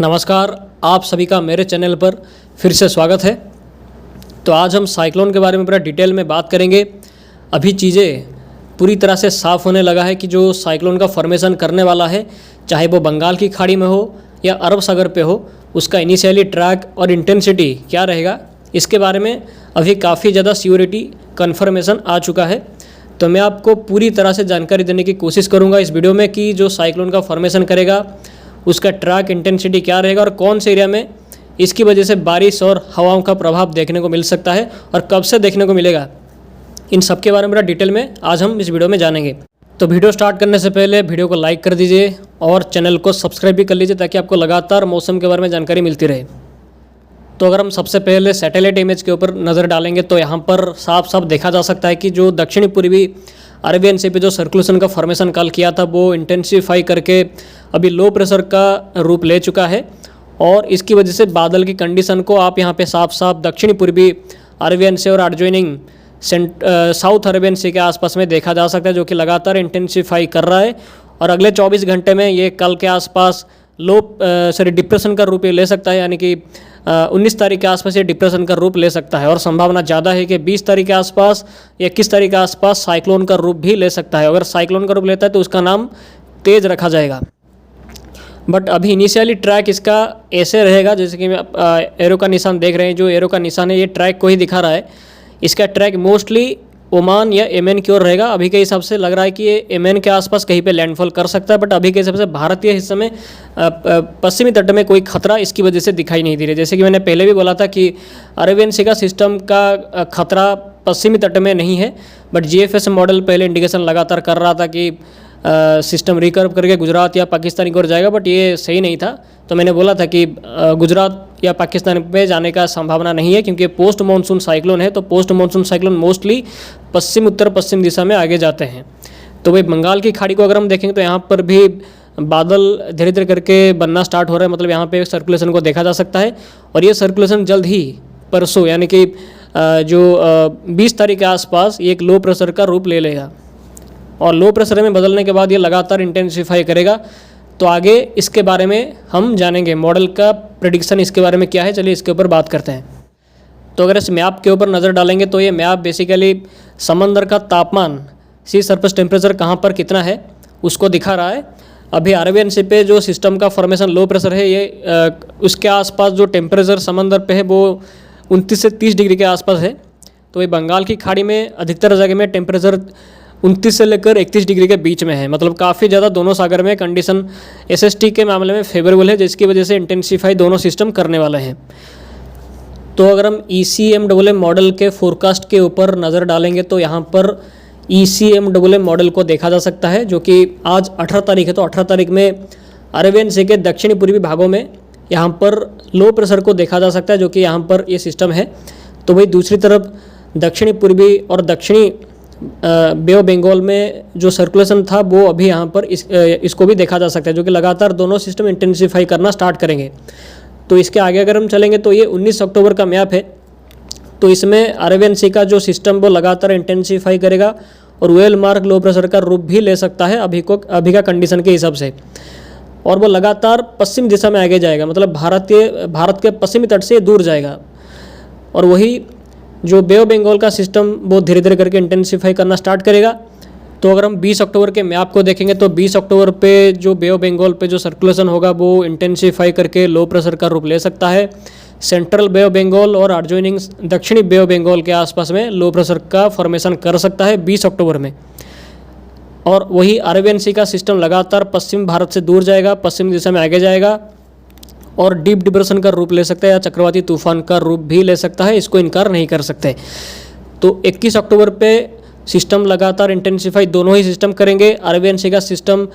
नमस्कार, आप सभी का मेरे चैनल पर फिर से स्वागत है। तो आज हम साइक्लोन के बारे में पूरा डिटेल में बात करेंगे। अभी चीज़ें पूरी तरह से साफ़ होने लगा है कि जो साइक्लोन का फॉर्मेशन करने वाला है, चाहे वो बंगाल की खाड़ी में हो या अरब सागर पे हो, उसका इनिशियली ट्रैक और इंटेंसिटी क्या रहेगा, इसके बारे में अभी काफ़ी ज़्यादा श्योरिटी कन्फर्मेशन आ चुका है। तो मैं आपको पूरी तरह से जानकारी देने की कोशिश करूँगा इस वीडियो में कि जो साइक्लोन का फॉर्मेशन करेगा उसका ट्रैक इंटेंसिटी क्या रहेगा और कौन से एरिया में इसकी वजह से बारिश और हवाओं का प्रभाव देखने को मिल सकता है और कब से देखने को मिलेगा। इन सब के बारे में डिटेल में आज हम इस वीडियो में जानेंगे। तो वीडियो स्टार्ट करने से पहले वीडियो को लाइक कर दीजिए और चैनल को सब्सक्राइब भी कर लीजिए ताकि आपको लगातार मौसम के बारे में जानकारी मिलती रहे। तो अगर हम सबसे पहले सैटेलाइट इमेज के ऊपर नज़र डालेंगे तो यहाँ पर साफ साफ देखा जा सकता है कि जो दक्षिणी पूर्वी अरेबियन सी पे जो सर्कुलेशन का फॉर्मेशन कल किया था वो इंटेंसिफाई करके अभी लो प्रेशर का रूप ले चुका है और इसकी वजह से बादल की कंडीशन को आप यहाँ पे साफ साफ दक्षिणी पूर्वी अरेबियन सी और एडजॉइनिंग साउथ अरेबियन सी के आसपास में देखा जा सकता है, जो कि लगातार इंटेंसिफाई कर रहा है और अगले 24 घंटे में ये कल के आसपास डिप्रेशन का रूप ले सकता है, यानी कि 19 तारीख के आसपास ये डिप्रेशन का रूप ले सकता है और संभावना ज़्यादा है कि 20 तारीख के आसपास या 21 तारीख के आसपास साइक्लोन का रूप भी ले सकता है। अगर साइक्लोन का रूप लेता है तो उसका नाम तेज रखा जाएगा। बट अभी इनिशियली ट्रैक इसका ऐसे रहेगा, जैसे कि एरो का निशान देख रहे हैं, जो एरो का निशान है ये ट्रैक को ही दिखा रहा है। इसका ट्रैक मोस्टली ओमान या येमेन की ओर रहेगा। अभी के हिसाब से लग रहा है कि ये येमेन के आसपास कहीं पे लैंडफॉल कर सकता है, बट अभी के हिसाब से भारतीय हिस्से में पश्चिमी तट में कोई खतरा इसकी वजह से दिखाई नहीं दे रही। जैसे कि मैंने पहले भी बोला था कि अरेबियन सी का सिस्टम का खतरा पश्चिमी तट में नहीं है, बट जीएफएस मॉडल पहले इंडिकेशन लगातार कर रहा था कि सिस्टम रिकर्व करके गुजरात या पाकिस्तान की ओर जाएगा, बट ये सही नहीं था। तो मैंने बोला था कि गुजरात या पाकिस्तान पे जाने का संभावना नहीं है, क्योंकि पोस्ट मानसून साइक्लोन है। तो पोस्ट मानसून साइक्लोन मोस्टली पश्चिम उत्तर पश्चिम दिशा में आगे जाते हैं। तो वही बंगाल की खाड़ी को अगर हम देखेंगे तो यहाँ पर भी बादल धीरे धीरे करके बनना स्टार्ट हो रहा है, मतलब यहाँ पे सर्कुलेशन को देखा जा सकता है और ये सर्कुलेशन जल्द ही परसों यानी कि जो 20 तारीख के आसपास एक लो प्रेशर का रूप ले लेगा और लो प्रेशर में बदलने के बाद ये लगातार इंटेंसिफाई करेगा। तो आगे इसके बारे में हम जानेंगे, मॉडल का प्रेडिक्शन इसके बारे में क्या है। चलिए इसके ऊपर बात करते हैं। तो अगर इस मैप के ऊपर नज़र डालेंगे तो ये मैप बेसिकली समंदर का तापमान, सी सरफेस टेम्परेचर कहाँ पर कितना है उसको दिखा रहा है। अभी अरेबियन सी पे जो सिस्टम का फॉर्मेशन लो प्रेशर है, ये उसके आसपास जो टेम्परेचर समंदर पे है वो 29 से 30 डिग्री के आसपास है। तो ये बंगाल की खाड़ी में अधिकतर जगह में टेम्परेचर 29 से लेकर 31 डिग्री के बीच में है, मतलब काफ़ी ज़्यादा दोनों सागर में कंडीशन एसएसटी के मामले में फेवरेबल है, जिसकी वजह से इंटेंसिफाई दोनों सिस्टम करने वाले हैं। तो अगर हम ECMAA मॉडल के फोरकास्ट के ऊपर नज़र डालेंगे तो यहाँ पर ECMAA मॉडल को देखा जा सकता है, जो कि आज 18 तारीख है। तो 18 तारीख में अरेबियन सी के दक्षिणी पूर्वी भागों में यहाँ पर लो प्रेशर को देखा जा सकता है, जो कि यहाँ पर ये सिस्टम है। तो वही दूसरी तरफ दक्षिणी पूर्वी और दक्षिणी बे ऑफ बंगाल में जो सर्कुलेशन था वो अभी यहाँ पर इसको भी देखा जा सकता है, जो कि लगातार दोनों सिस्टम इंटेंसिफाई करना स्टार्ट करेंगे। तो इसके आगे अगर हम चलेंगे तो ये 19 अक्टूबर का मैप है। तो इसमें अरेबियन सी का जो सिस्टम वो लगातार इंटेंसिफाई करेगा और वेल मार्क लो प्रेशर का रूप भी ले सकता है अभी का कंडीशन के हिसाब से, और वो लगातार पश्चिम दिशा में आगे जाएगा, मतलब भारत के पश्चिमी तट से दूर जाएगा। और वही जो बे ऑफ बंगाल का सिस्टम वो धीरे धीरे करके इंटेंसिफाई करना स्टार्ट करेगा। तो अगर हम 20 अक्टूबर के मैप को देखेंगे तो 20 अक्टूबर पे जो बे ऑफ बंगाल पे जो सर्कुलेशन होगा वो इंटेंसिफाई करके लो प्रेशर का रूप ले सकता है। सेंट्रल बे ऑफ बंगाल और एडजॉइनिंग दक्षिणी बे ऑफ बंगाल के आसपास में लो प्रेशर का फॉर्मेशन कर सकता है 20 अक्टूबर में। और वही अरेबियन सी का सिस्टम लगातार पश्चिम भारत से दूर जाएगा, पश्चिम दिशा में आगे जाएगा और डीप डिप्रेशन का रूप ले सकता है या चक्रवाती तूफान का रूप भी ले सकता है, इसको इनकार नहीं कर सकते। तो 21 अक्टूबर पे सिस्टम लगातार इंटेंसिफाई दोनों ही सिस्टम करेंगे। अरेबियन सी का सिस्टम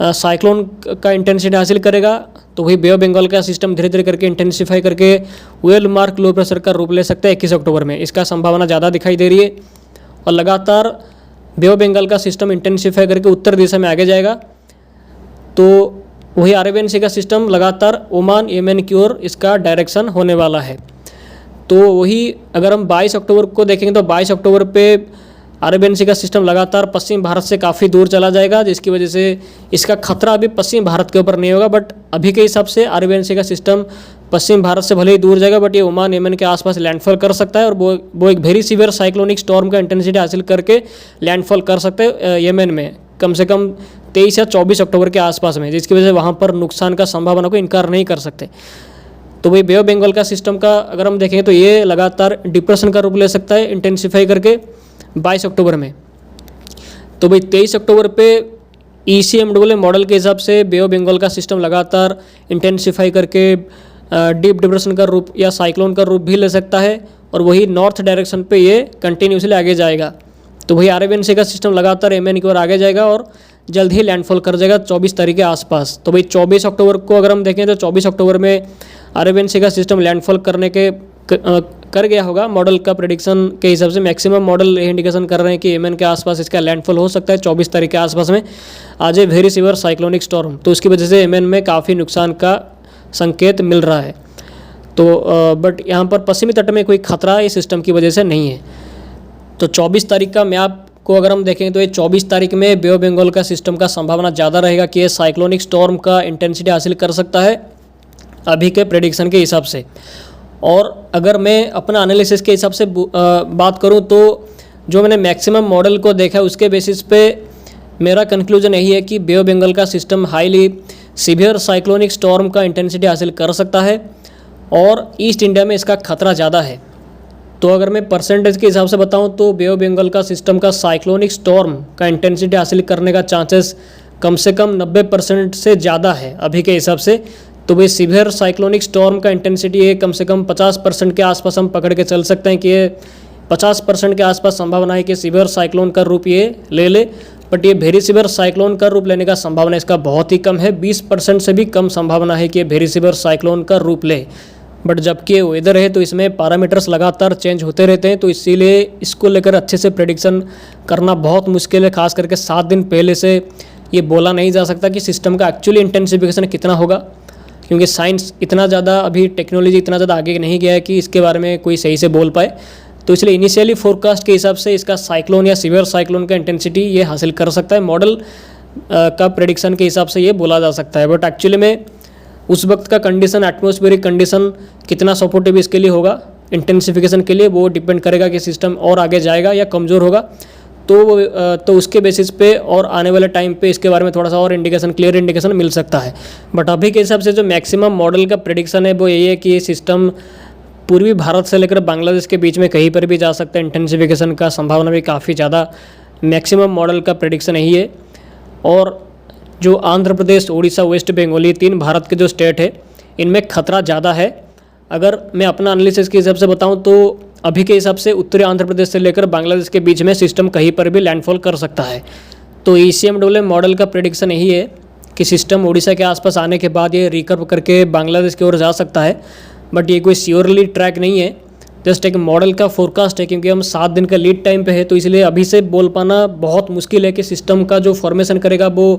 साइक्लोन का इंटेंसिटी हासिल करेगा, तो वही बे ऑफ बंगाल का सिस्टम धीरे धीरे करके इंटेंसिफाई करके वेल मार्क लो प्रेशर का रूप ले सकता है 21 अक्टूबर में। इसका संभावना ज़्यादा दिखाई दे रही है और लगातार बे ऑफ बंगाल का सिस्टम इंटेंसिफाई करके उत्तर दिशा में आगे जाएगा। तो वही अरेबियन सी का सिस्टम लगातार ओमान येमेन की ओर इसका डायरेक्शन होने वाला है। तो वही अगर हम 22 अक्टूबर को देखेंगे तो 22 अक्टूबर पे अरेबियन सी का सिस्टम लगातार पश्चिम भारत से काफ़ी दूर चला जाएगा, जिसकी वजह से इसका खतरा अभी पश्चिम भारत के ऊपर नहीं होगा। बट अभी के हिसाब से अरेबियन सी का सिस्टम पश्चिम भारत से भले ही दूर जाएगा, बट ये ओमान यमन के आसपास लैंडफॉल कर सकता है और वो एक वेरी सीवियर साइक्लोनिक स्टॉर्म का इंटेंसिटी हासिल करके लैंडफॉल कर सकते हैं यमन में कम से कम 23 या 24 अक्टूबर के आसपास में, जिसकी वजह से वहाँ पर नुकसान का संभावना को इनकार नहीं कर सकते। तो भाई बे ऑफ बंगाल का सिस्टम का अगर हम देखेंगे तो ये लगातार डिप्रेशन का रूप ले सकता है इंटेंसिफाई करके 22 अक्टूबर में। तो भाई 23 अक्टूबर पे ECMAA मॉडल के हिसाब से बे ऑफ बंगाल का सिस्टम लगातार इंटेंसिफाई करके डीप डिप्रेशन का रूप या साइक्लोन का रूप भी ले सकता है और वही नॉर्थ डायरेक्शन पे ये कंटिन्यूसली आगे जाएगा। तो वही अरेबियन सी का सिस्टम लगातार यमन की ओर आगे जाएगा और जल्द ही लैंडफॉल कर जाएगा 24 तारीख के आसपास। तो भाई 24 अक्टूबर को अगर हम देखें तो 24 अक्टूबर में अरेबियन सी का सिस्टम लैंडफॉल करने के कर गया होगा। मॉडल का प्रेडिक्शन के हिसाब से मैक्सिमम मॉडल ये इंडिकेशन कर रहे हैं कि यमन के आसपास इसका लैंडफॉल हो सकता है 24 तारीख के आसपास में आज a very severe cyclonic storm. तो उसकी वजह से यमन में काफ़ी नुकसान का संकेत मिल रहा है। तो बट यहाँ पर पश्चिमी तट में कोई खतरा इस सिस्टम की वजह से नहीं है। तो 24 तारीख का मैप को अगर हम देखें तो ये 24 तारीख में बे ऑफ बंगाल का सिस्टम का संभावना ज़्यादा रहेगा कि ये साइक्लोनिक स्टॉर्म का इंटेंसिटी हासिल कर सकता है अभी के प्रेडिक्शन के हिसाब से। और अगर मैं अपना एनालिसिस के हिसाब से बात करूं तो जो मैंने मैक्सिमम मॉडल को देखा उसके बेसिस पे मेरा कंक्लूजन यही है कि बे ऑफ बंगाल का system highly severe cyclonic storm का इंटेंसिटी हासिल कर सकता है और ईस्ट इंडिया में इसका खतरा ज़्यादा है। तो अगर मैं परसेंटेज के हिसाब से बताऊं तो बे ऑफ बंगाल का सिस्टम का साइक्लोनिक स्टॉर्म का इंटेंसिटी हासिल करने का चांसेस कम से कम 90% से ज़्यादा है अभी के हिसाब से। तो भाई सीवियर साइक्लोनिक स्टॉर्म का इंटेंसिटी ये कम से कम 50% के आसपास हम पकड़ के चल सकते हैं कि ये 50% के आसपास संभावना है कि सीवियर साइक्लोन का रूप ये ले। बट ये वेरी सीवियर साइक्लोन का रूप लेने का संभावना इसका बहुत ही कम है, 20% से भी कम संभावना है कि ये वेरी सीवियर साइक्लोन का रूप ले। बट जबकि ये वेदर है तो इसमें पैरामीटर्स लगातार चेंज होते रहते हैं, तो इसीलिए इसको लेकर अच्छे से प्रेडिक्शन करना बहुत मुश्किल है। खास करके 7 दिन पहले से ये बोला नहीं जा सकता कि सिस्टम का एक्चुअली इंटेंसिफिकेशन कितना होगा, क्योंकि साइंस इतना ज़्यादा अभी टेक्नोलॉजी इतना ज़्यादा आगे नहीं गया है कि इसके बारे में कोई सही से बोल पाए। तो इसलिए इनिशियली फोरकास्ट के हिसाब से इसका साइक्लोन या सीवियर साइक्लोन का इंटेंसिटी ये हासिल कर सकता है, मॉडल का प्रेडिक्शन के हिसाब से ये बोला जा सकता है। बट एक्चुअली में उस वक्त का कंडीशन, एटमॉस्फेरिक कंडीशन कितना सपोर्टिव इसके लिए होगा इंटेंसिफिकेशन के लिए, वो डिपेंड करेगा कि सिस्टम और आगे जाएगा या कमज़ोर होगा। तो उसके बेसिस पे और आने वाले टाइम पे इसके बारे में थोड़ा सा और इंडिकेशन, क्लियर इंडिकेशन मिल सकता है। बट अभी के हिसाब से जो मैक्सिमम मॉडल का प्रेडिक्शन है वो यही है कि ये सिस्टम पूर्वी भारत से लेकर बांग्लादेश के बीच में कहीं पर भी जा सकता है। इंटेंसिफिकेशन का संभावना भी काफ़ी ज़्यादा, मैक्सिमम मॉडल का प्रेडिक्शन यही है। और जो आंध्र प्रदेश, उड़ीसा, वेस्ट बंगाल, ये 3 भारत के जो स्टेट है इनमें खतरा ज़्यादा है। अगर मैं अपना एनालिसिस के हिसाब से बताऊं तो अभी के हिसाब से उत्तरी आंध्र प्रदेश से लेकर बांग्लादेश के बीच में सिस्टम कहीं पर भी लैंडफॉल कर सकता है। तो ECMAA मॉडल का प्रेडिक्शन यही है कि सिस्टम उड़ीसा के आसपास आने के बाद ये रिकर्व करके बांग्लादेश की ओर जा सकता है। बट ये कोई श्योरली ट्रैक नहीं है, जस्ट एक मॉडल का फोरकास्ट है, क्योंकि हम 7 दिन का लीड टाइम पे है। तो इसलिए अभी से बोल पाना बहुत मुश्किल है कि सिस्टम का जो फॉर्मेशन करेगा वो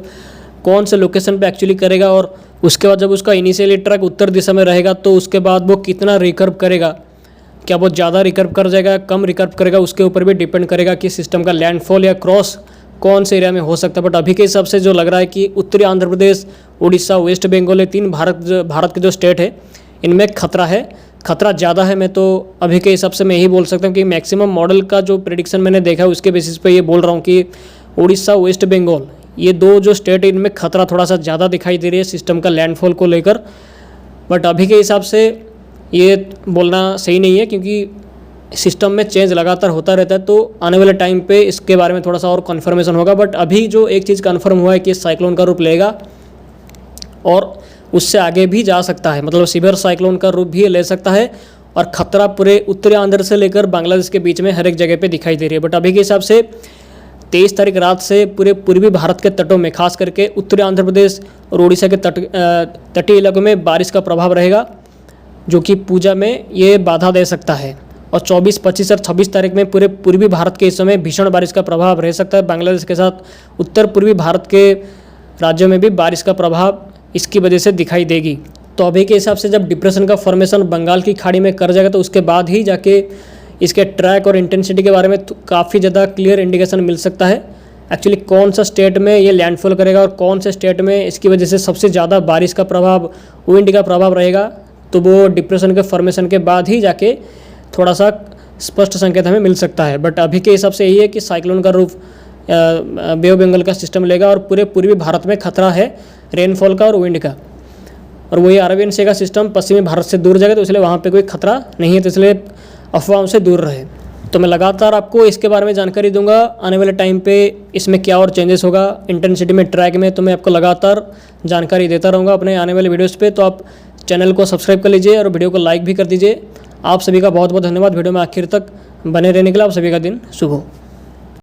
कौन से लोकेशन पे एक्चुअली करेगा, और उसके बाद जब उसका इनिशियली ट्रैक उत्तर दिशा में रहेगा तो उसके बाद वो कितना रिकर्व करेगा, क्या वो ज़्यादा रिकर्व कर जाएगा, कम रिकर्व करेगा, उसके ऊपर भी डिपेंड करेगा कि सिस्टम का लैंडफॉल या क्रॉस कौन से एरिया में हो सकता है। बट अभी के हिसाब से जो लग रहा है कि उत्तरी आंध्र प्रदेश, उड़ीसा, वेस्ट बंगाल, 3 भारत के जो स्टेट है इनमें खतरा है, खतरा ज़्यादा है। मैं तो अभी के हिसाब से मैं यही बोल सकता हूँ कि मैक्सिमम मॉडल का जो प्रेडिक्शन मैंने देखा है उसके बेसिस पे ये बोल रहा हूँ कि उड़ीसा, वेस्ट बंगाल, ये 2 जो स्टेट है इनमें खतरा थोड़ा सा ज़्यादा दिखाई दे रही है सिस्टम का लैंडफॉल को लेकर। बट अभी के हिसाब से ये बोलना सही नहीं है, क्योंकि सिस्टम में चेंज लगातार होता रहता है। तो आने वाले टाइम पे इसके बारे में थोड़ा सा और कन्फर्मेशन होगा। बट अभी जो एक चीज़ कन्फर्म हुआ है कि साइक्लोन का रूप लेगा और उससे आगे भी जा सकता है, मतलब सीवियर साइक्लोन का रूप भी ले सकता है, और खतरा पूरे उत्तरी आंध्र से लेकर बांग्लादेश के बीच में हर एक जगह पे दिखाई दे रही है। बट अभी के हिसाब से 23 तारीख रात से पूरे पूर्वी भारत के तटों में, खास करके उत्तरी आंध्र प्रदेश और उड़ीसा के तटीय इलाकों में बारिश का प्रभाव रहेगा, जो कि पूजा में ये बाधा दे सकता है। और 24, 25 और 26 तारीख में पूरे पूर्वी भारत के हिस्सों में भीषण बारिश का प्रभाव रह सकता है। बांग्लादेश के साथ उत्तर पूर्वी भारत के राज्यों में भी बारिश का प्रभाव इसकी वजह से दिखाई देगी। तो अभी के हिसाब से जब डिप्रेशन का फॉर्मेशन बंगाल की खाड़ी में कर जाएगा तो उसके बाद ही जाके इसके ट्रैक और इंटेंसिटी के बारे में काफ़ी ज़्यादा क्लियर इंडिकेशन मिल सकता है। एक्चुअली कौन सा स्टेट में ये लैंडफॉल करेगा और कौन से स्टेट में इसकी वजह से सबसे ज़्यादा बारिश का प्रभाव, विंड का प्रभाव रहेगा, तो वो डिप्रेशन के फॉर्मेशन के बाद ही जाके थोड़ा सा स्पष्ट संकेत हमें मिल सकता है। बट अभी के हिसाब से यही है कि साइक्लोन का रूप बे ऑफ बंगाल का सिस्टम लेगा और पूरे पूर्वी भारत में खतरा है रेनफॉल का और विंड का। और वही अरबियन सी का सिस्टम पश्चिमी भारत से दूर जाएगा, तो इसलिए वहाँ पे कोई खतरा नहीं है, तो इसलिए अफवाहों से दूर रहे। तो मैं लगातार आपको इसके बारे में जानकारी दूंगा आने वाले टाइम पे, इसमें क्या और चेंजेस होगा इंटेंसिटी में, ट्रैक में, तो मैं आपको लगातार जानकारी देता रहूँगा अपने आने वाले वीडियोज़ पे। तो आप चैनल को सब्सक्राइब कर लीजिए और वीडियो को लाइक भी कर दीजिए। आप सभी का बहुत बहुत धन्यवाद वीडियो में आखिर तक बने रहने के लिए। आप सभी का दिन शुभ हो।